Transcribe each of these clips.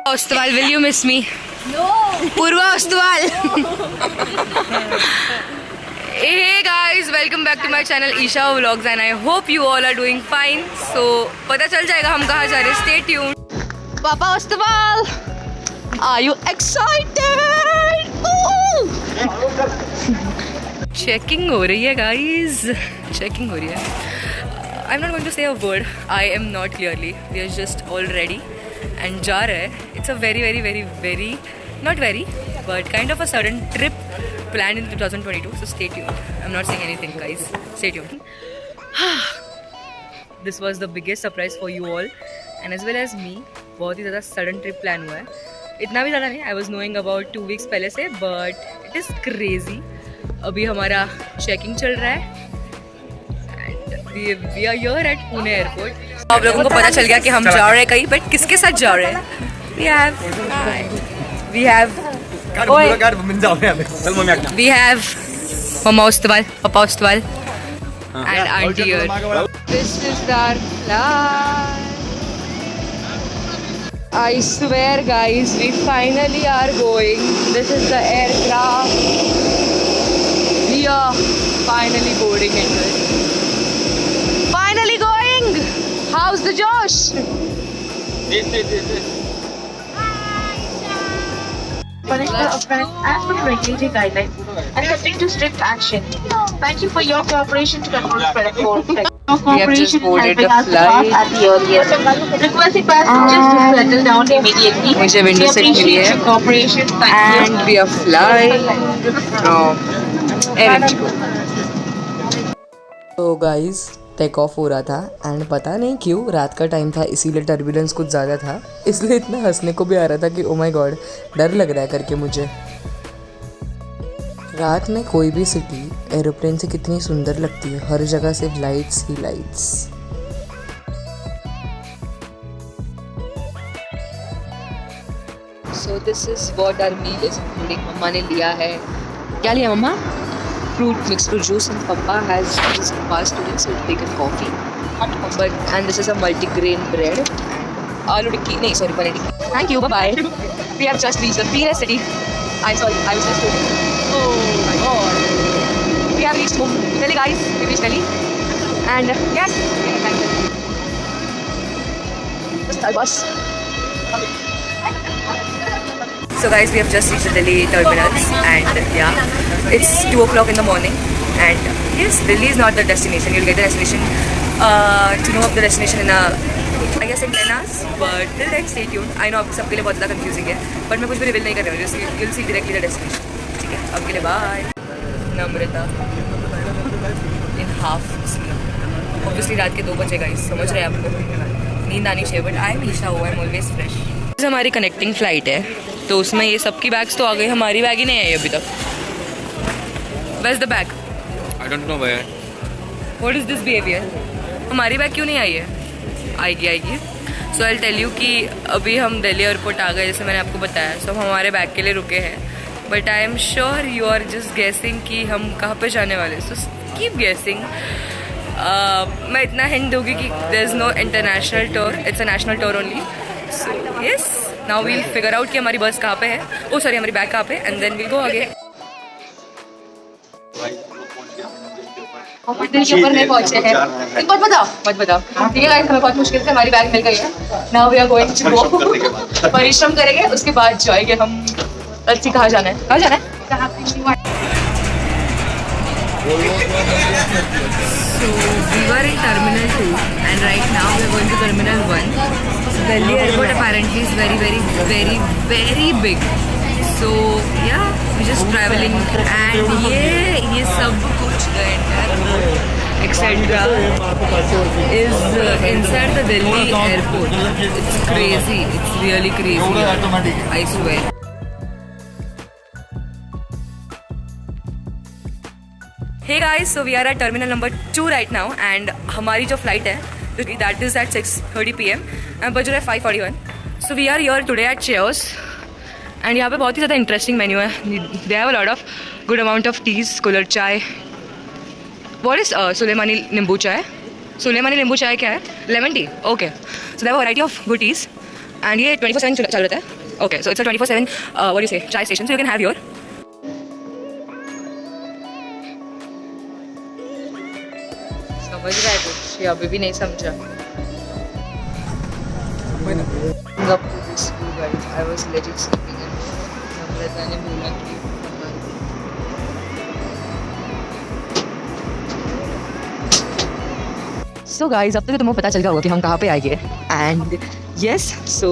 Ostwal, will you miss me? No. Purva Ostwal. Hey guys, welcome back to my channel Isha Vlogs and I hope you all are doing fine. So पता चल जाएगा हम कहाँ जा रहे हैं. Stay tuned. Papa Ostwal, are you excited? Checking हो रही है guys. Checking हो रही है. I'm not going to say a word. I am not clearly. We are just all ready. And जा रहे हैं. It's a very not very but kind of a sudden trip planned in 2022. So stay tuned. I'm not saying anything guys. Stay tuned. This was the biggest surprise for you all and as well as me. बहुत ही ज़्यादा sudden trip plan हुआ है. इतना भी ज़्यादा नहीं. I was knowing about 2 weeks पहले से but it is crazy. अभी हमारा चेकिंग चल रहा है. We are here at Pune airport. आप लोगों को पता चल गया कि हम जा रहे हैं कहीं बट किसके साथ जा रहे हैं? We have Mama Ostwal, Papa Ostwal and Auntie here. This is our flight. I swear guys, we finally are going. This is the aircraft. We are finally boarding into it. Finally going! How's the Josh? This. Punishment offense as per regulatory guidelines and subject to strict action. Thank you for your cooperation to control spread of COVID. Your cooperation helping us to pass at the earliest. Requesting passengers to settle down immediately. मुझे We window seat मिली appreciate है your cooperation. Thank you. and we are flying from Air. तो guys take off हो रहा था and पता नहीं क्यों रात का टाइम था इसीलिए टर्बुलेंस कुछ ज़्यादा था इसलिए इतना हंसने को भी आ रहा था कि ओ माय गॉड डर लग रहा है करके मुझे. रात में कोई भी सिटी एरोप्लेन से कितनी सुंदर लगती है. हर जगह सिर्फ लाइट्स ही lights. So this is what our meal is including. मम्मा ने लिया है. क्या लिया मम्मा? Fruit mixed fruit juice and Papa has his fast students so take a coffee. But and this is a multi-grain bread. Aloo tikki, no sorry paneer tikki. Thank you, bye bye. We have just reached the Venus city. I'm sorry, I was just joking. Oh my god. We have reached home. Delhi guys, we reached Delhi. And yes, we are thank you. Just our bus. So guys, we have just reached the Delhi terminals and yeah, it's 2 o'clock in the morning and yes, Delhi is not the destination. You'll get the destination to know of the destination in I guess in 10 hours. But till then, stay tuned. I know आप सबके लिए बहुत ज़्यादा confusing है, but मैं कुछ भी reveal नहीं कर रही हूँ. You'll see directly the destination. ठीक है, अब के लिए bye. Namrata in half sleep. Obviously रात के 2 बजे guys, समझ रहे हैं आपको नींद आनी चाहिए, but I'm Isha, I'm always fresh. हमारी कनेक्टिंग फ्लाइट है तो उसमें ये सबकी बैग्स तो आ गई. हमारी बैग ही नहीं आई अभी तक. Where's the bag? I don't know where. What is this behavior? हमारी बैग क्यों नहीं आई है? आएगी. So I'll tell you कि अभी हम दिल्ली एयरपोर्ट आ गए जैसे मैंने आपको बताया. So हम हमारे बैग के लिए रुके हैं. But I am sure you are just guessing कि हम कहाँ पे जाने वाले. So keep guessing. मैं इतना हिंट दूँगी कि there is no international tour. It's a national tour only. So yes, now we'll figure out कि हमारी बस कहाँ पे है. Oh sorry, हमारी बैग कहाँ पे है and then we'll go again. दिल के ऊपर नहीं पहुँचे हैं. मत बताओ. ठीक है गाइस, हमें बहुत मुश्किल से हमारी बैग मिल गई है. Now we are going to go. परिश्रम करेंगे उसके बाद जाएंगे हम. अच्छी कहाँ जाना है? So we were in Terminal 2 and right now we are going to Terminal 1. Delhi airport apparently is very big. So yeah, we're just traveling and ये सब कुछ the entire road etc. is inside the Delhi airport. It's crazy. It's really crazy. I swear. Hey guys, so we are at terminal number 2 right now and हमारी जो flight है that is at 6:30 PM and बज रहा है 5:41. So we are here today at Cheers and यहाँ पे बहुत ही ज़्यादा interesting menu है. They have a lot of good amount of teas, cooler chai. What is Suleimani नींबू चाय? Suleimani नींबू चाय क्या है? Lemon tea. Okay. So they have a variety of good teas and ये 24/7 चल रहा है. Okay, so it's a 24/7 what you से चाय station, so you can have your. समझ रहा है कुछ या अभी भी नहीं समझा. Up to this school, guys. I was legit sleeping in. नम्रता ने बोला कि So guys, अब तक तो तुम्हें पता चल गया होगा कि हम कहाँ पे आएंगे. And yes, so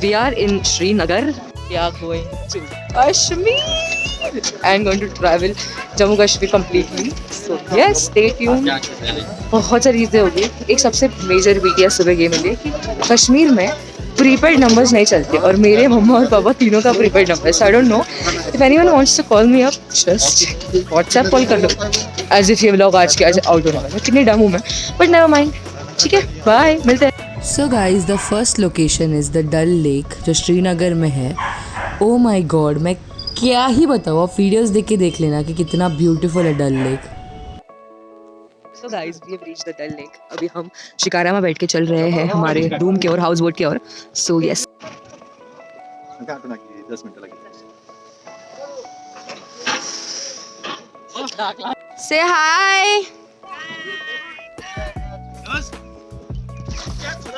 we are in Srinagar. We are going to Kashmir. I'm going to travel Jammu Kashmir completely. So yes, stay tuned. बहुत सारी चीज़ें होगी. एक सबसे मेजर वीडियो सुबह ये मिली कि कश्मीर में प्रीपेड नंबर्स नहीं चलते और मेरे मम्मा और पापा तीनों का prepaid number. So I don't know if anyone wants to call me up, just WhatsApp call कर लो एज इफ ये व्लॉग आज के आज आउट होने वाला है. कितनी डम हूँ मैं, बट नेवर माइंड. ठीक है, बाय, मिलते हैं. So guys the first location is the Dal lake जो श्रीनगर में है. ओ माई गॉड, मैं क्या ही बताऊँ, आप वीडियोज़ देख के देख लेना कि कितना ब्यूटीफुल है डल lake. So guys, we have reached the Dal Lake. अभी हम शिकारा में बैठ के चल रहे हैं हमारे रूम की ओर, हाउस बोट की ओर. So yes. Say hi.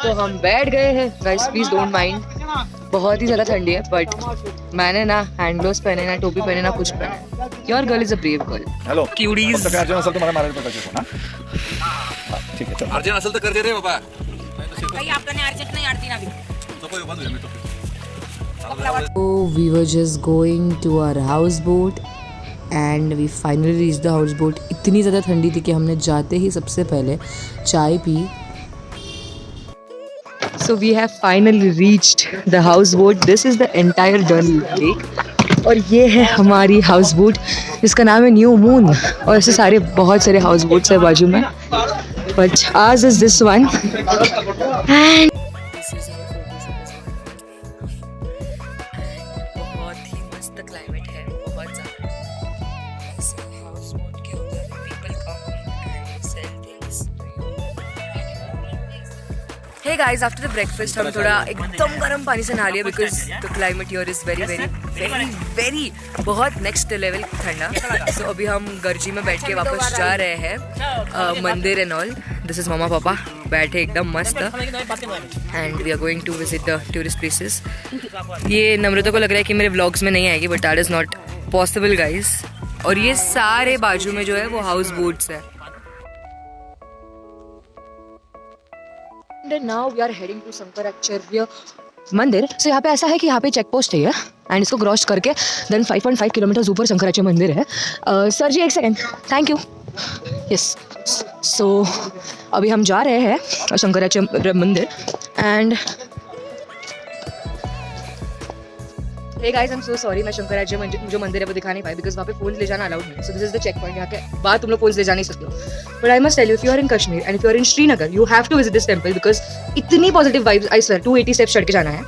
तो हम बैठ गए हैं. Guys, please don't mind. बहुत ही ज़्यादा ठंडी है, बट मैंने ना हैंड ग्लोव्स पहने, ना टोपी पहने, ना कुछ पहने. Your girl is a brave girl. Hello Cuties. अर्जन असेल तर मला मारायला पाहिजे फोन. ठीक आहे, चल. अर्जन असेल तर कर दे रे बाबा. काही आपल्याने अर्जंट नाही आरती नावी. नको बाजू मी तो. So we were just going to our houseboat and we finally reached the houseboat. इतनी ज़्यादा ठंडी थी कि हमने जाते ही सबसे पहले चाय P. So we have finally reached the houseboat. This is the entire Dal Lake. और ये है हमारी हाउस बोट जिसका नाम है न्यू मून. और ऐसे सारे बहुत सारे हाउस बोट्स है बाजू में, बट आज इज दिस वन. एंड बहुत ही मस्त क्लाइमेट है, बहुत ज़्यादा. हाउस बोट के ऊपर people come and sell things. Hey guys, after the breakfast हम थोड़ा एकदम गर्म पानी से नहा लिया because the climate here is very very very very बहुत नेक्स्ट लेवल ठंडा. सो अभी हम गर्जी में बैठ के वापस जा रहे हैं मंदिर एंड ऑल. दिस इज मम्मा पापा बैठे एकदम मस्त and we are going to visit the tourist places. ये नम्रता को लग रहा है कि मेरे व्लॉग्स में नहीं आएगी, but that is not possible guys. और ये सारे बाजू में जो है वो हाउस बोट्स है. And now we are heading to Shankaracharya mandir. सो यहाँ पे ऐसा है कि यहाँ पे चेक पोस्ट है एंड इसको क्रॉस करके देन 5.5 किलोमीटर ऊपर शंकराचार्य मंदिर है. सर जी एक second, thank you. Yes, so अभी हम जा रहे हैं शंकराचार्य मंदिर. And hey guys, I am so sorry, मैं शंकराचार्य जो मंदिर है वो दिखा नहीं पाई बिकॉज वहाँ पे फोन ले जाना अलाउड नहीं. So this is the check point. यहाँ के बाद तुम लोग फोन ले जा नहीं सकते हो. But I must tell you, if you are in Kashmir and if you are in Srinagar, you have to visit this temple because इतनी positive vibes. I swear 280 steps चढ़ के जाना है.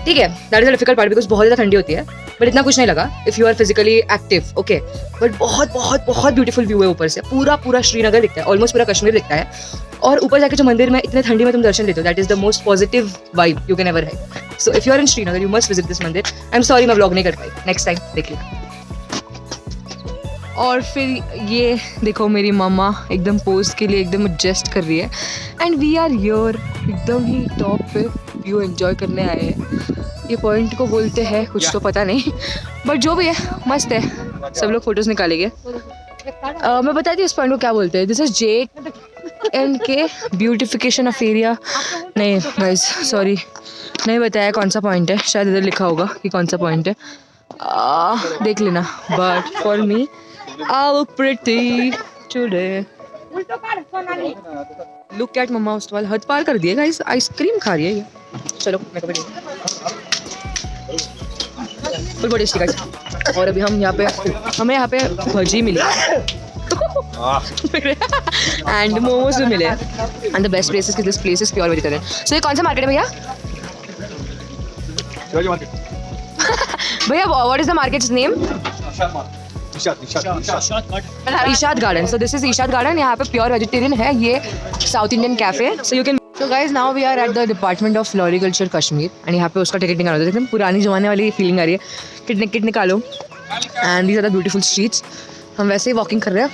ठीक है, that is the difficult part because बहुत ज़्यादा ठंडी होती है, बट इतना कुछ नहीं लगा if you are physically active. Okay, but बहुत बहुत बहुत ब्यूटीफुल व्यू है ऊपर से. पूरा पूरा श्रीनगर दिखता है, ऑलमोस्ट पूरा कश्मीर दिखता है. और ऊपर जाके जो मंदिर में इतने ठंडी में तुम दर्शन देते हो, that is the most positive vibe you can ever have. So if you are in Srinagar, you must visit this mandir. I am sorry मैं व्लॉग नहीं कर पाई, नेक्स्ट टाइम देखिए. और फिर ये देखो मेरी मम्मा एकदम पोज के लिए एकदम एडजस्ट कर रही है. एंड वी आर हियर एकदम ही टॉप पे व्यू एंजॉय करने आए हैं. ये पॉइंट को बोलते हैं कुछ तो पता नहीं, बट जो भी है मस्त है. सब लोग फोटोज निकालेंगे. मैं बताती हूँ इस पॉइंट को क्या बोलते हैं. This is JNK beautification of area. नहीं गाइस सॉरी, नहीं बताया कौन सा पॉइंट है. शायद इधर लिखा होगा कि कौन सा पॉइंट है, देख लेना. But for me I look pretty today. Look at मम्मा उस वाल हद पार कर दिए गाइस. आइसक्रीम खा रही है ये. चलो मैं कभी फुल टेस्टी गाइस. और अभी हम यहाँ पे हमें यहाँ पे भजी मिली एंड मोमोज भी मिले. And the best place is this place is pure vegetarian. So ये कौन सा मार्केट है भैया? भैया what is the market name? Ishad garden. So this is Ishad garden. यहाँ पे प्योर वेजिटेरियन है. ये south Indian cafe. So you can. So guys, now we are at the Department of Floriculture Kashmir and यहाँ पे उसका टिकट निकालो होता है. एकदम पुरानी ज़माने वाली फीलिंग आ रही है. टिकट निकालो. And these are the beautiful streets. हम वैसे ही वॉकिंग कर रहे हैं.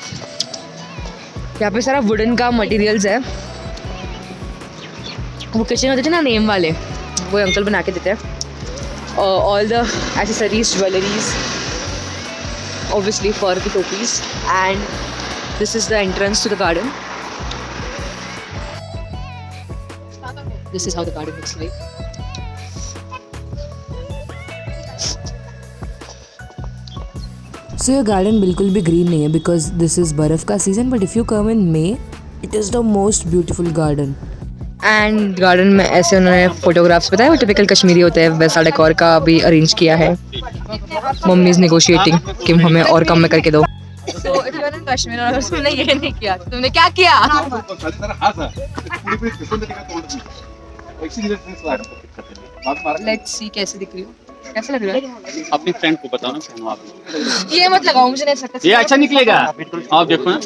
यहाँ पे सारा वुडन का मटेरियल्स है. वो किचन होते थे ना नेम वाले, वो अंकल बना के देते हैं. All the accessories, jewelries, obviously fur की टोपीज. And this is the entrance to the garden. This is how the garden looks like. So your garden बिल्कुल भी green नहीं है because this is बर्फ़ का season. But if you come in May, it is the most beautiful garden. And garden में ऐसे उन्होंने photographs बताया, वो typical कश्मीरी होते हैं. वैसा डेकोर का भी arrange किया है. Mummy is negotiating कि हमें और कम में करके दो. So if you are in Kashmir और तुमने ये नहीं किया, तुमने क्या किया? Let's see कैसे दिख रही हो. कैसा लग रहा है? अपनी फ्रेंड को बताओ ना पहनो आप. ये मत लगाओ, मुझे नहीं अच्छा लगता. ये अच्छा निकलेगा. आप देखो ना.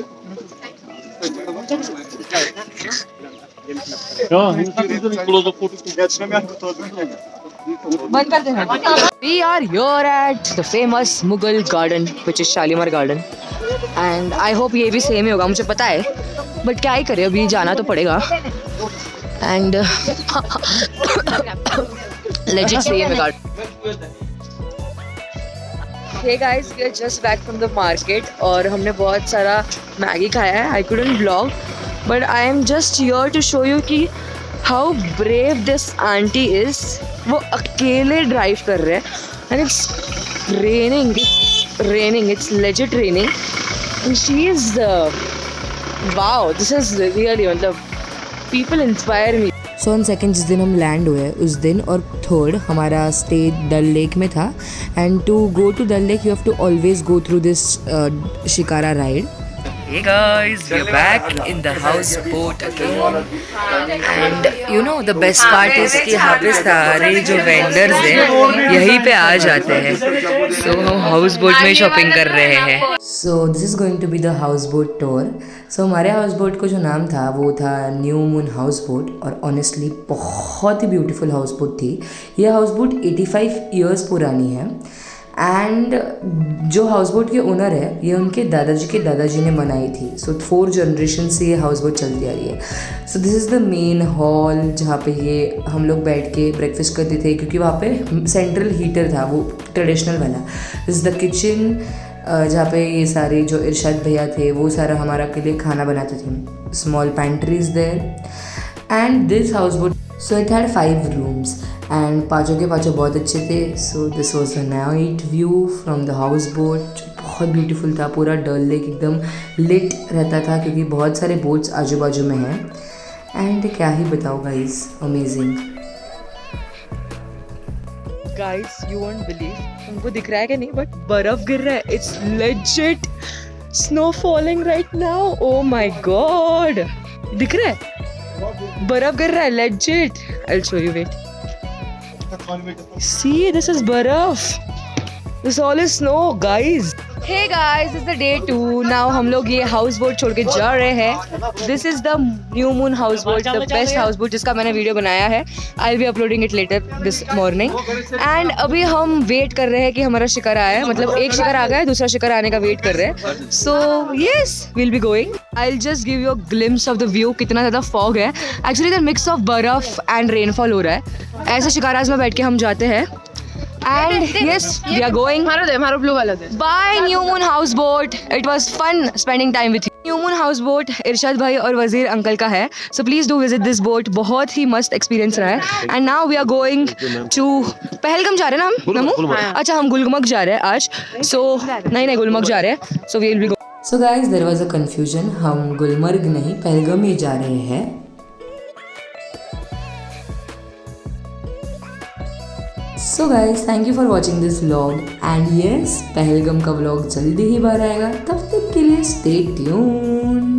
बंद कर देना. We are here at the famous Mughal garden, which is Shalimar Garden. And I hope ये भी सेम ही होगा, मुझे पता है. बट क्या ही करें, अभी जाना तो पड़ेगा. And legit same है garden. Hey guys, we are just back from the market और हमने बहुत सारा मैगी खाया है. I couldn't vlog, but I am just here to show you कि how brave this auntie is. वो अकेले ड्राइव कर रहे हैं. And it's raining, it's legit raining. And she is, wow, this is really, मतलब people inspire me. So on second जिस दिन हम लैंड हुए उस दिन, और थर्ड हमारा स्टे डल लेक में था. And to go to Dal lake you have to always go through this shikara ride. Hey guys, we're back in the houseboat again. And you know the best part is कि यहाँ पे सारे जो vendors हैं यहीं पे आ जाते हैं. So हम houseboat में शॉपिंग कर रहे हैं. So this is going to be the houseboat tour. So हमारे houseboat को जो नाम था वो था न्यू मून हाउसबोट. और ऑनेस्टली बहुत ही ब्यूटीफुल हाउसबोट थी. ये हाउसबोट 85 ईयर्स पुरानी है. एंड जो हाउसबोट के ओनर है ये उनके दादाजी ने बनाई थी. सो 4 जनरेशन से ये हाउसबोट चलती आ रही है. So this is the main hall जहाँ पे ये हम लोग बैठ के ब्रेकफास्ट करते थे, क्योंकि वहाँ पे सेंट्रल हीटर था वो ट्रेडिशनल वाला. दिस इज़ द किचन जहाँ पे ये सारे जो इरशाद भैया थे वो सारा हमारा के लिए खाना बनाते थे. Small pantries there. And this houseboat, so it had 5 rooms and पाँचों के पाँचों बहुत अच्छे थे. So this was the night view from the houseboat. बहुत ब्यूटीफुल था. पूरा डल लेक एकदम लिट रहता था क्योंकि बहुत सारे बोट्स आजू बाजू में हैं. एंड क्या ही बताओ guys, amazing. Guys you won't believe, तुमको दिख रहा है कि नहीं, बट बर्फ गिर रहा है. It's legit snow falling right now. Oh my God, दिख रहा है बर्फ गिर रहा है legit. I will show you, wait. See, this is barf. This all is snow, guys. Hey guys, this is the day 2. Now हम लोग ये हाउस बोट छोड़ के जा रहे हैं. This is the new moon house boat, the best house boat जिसका मैंने वीडियो बनाया है. I'll be uploading it later this morning. And अभी हम वेट कर रहे हैं कि हमारा शिकार आया. मतलब एक शिकार आ गया है, दूसरा शिकार आने का वेट कर रहे हैं. So yes, we'll be going. I'll just give you a glimpse of the view. कितना ज़्यादा fog है. Actually the mix of बर्फ and rainfall हो रहा है. ऐसे शिकाराज में बैठ के हम जाते हैं. And yes, we are going. हमारा blue वाला दे. Bye New Moon Houseboat. It was fun spending time with you. New Moon Houseboat इरशाद भाई और वजीर अंकल का है. So please do visit this boat. बहुत ही मस्त एक्सपीरियंस रहा है. And now we are going to Pahalgam जा रहे हैं ना हम नमू. अच्छा हम गुलमर्ग जा रहे हैं आज. So नहीं गुलमर्ग जा रहे हैं. So we will be going. So guys, there was a confusion. हम गुलमर्ग नहीं पहलगाम ही जा रहे हैं. So guys, thank you for watching this vlog. And yes, Pahalgam का vlog जल्दी ही बाहर आएगा. तब तक के लिए stay tuned.